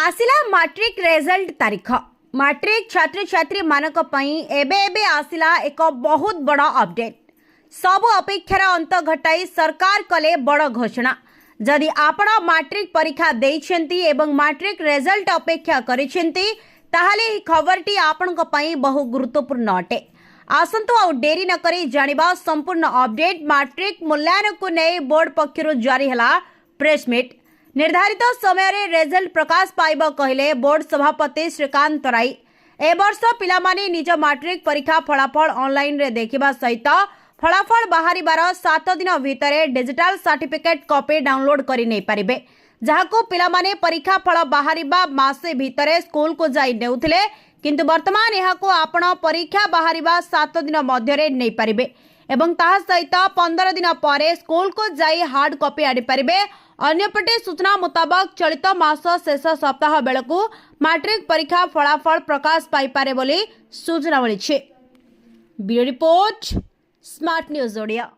आसिला matric result तारीख matric छात्र छात्री मानक पई एबे एबे आसिला एक बहुत बड़ा अपडेट। सब अपेक्षार अंत घटाई सरकार कले बड़ घोषणा। जदि आपण मैट्रिक परीक्षा देइछंती एवं मैट्रिक रिजल्ट अपेक्षा करिसेंती ताहाले ही खबरटी आपणक पई बहु गुरुत्वपूर्ण अटे। आसंतु आ डेरी न करी जानिबा संपूर्ण अपडेट। मैट्रिक मूल्यांकन को नै बोर्ड पक्षरु जारी हला प्रेस मीट। निर्धारित समय रे रिजल्ट प्रकाश पाइब कहले बोर्ड सभापति श्रीकांत राय। ए वर्ष पिलामाने निज मैट्रिक परीक्षा फलाफल ऑनलाइन रे देखिबा सहित फलाफल बाहरिबार 7 दिन भितरे डिजिटल सर्टिफिकेट कॉपी डाउनलोड करि नै परिबे, जहाको पिलामाने परीक्षा फल बाहरिबा मासे भितरे स्कूल को जाई नेउथिले, किंतु वर्तमान एहाको आपण परीक्षा बाहरिबा 7 दिन मध्यरे नै परिबे एवं ताहा सहित 15 दिन परे स्कूल को जाई हार्ड कॉपी आडी परिबे। अन्यपटे सूचना मुताबक चलित मास शेष सप्ताह बेलकु मैट्रिक परीक्षा फलाफल प्रकाश पाइपारे बोली सूचना मिली। Bureau report, smart news Odia.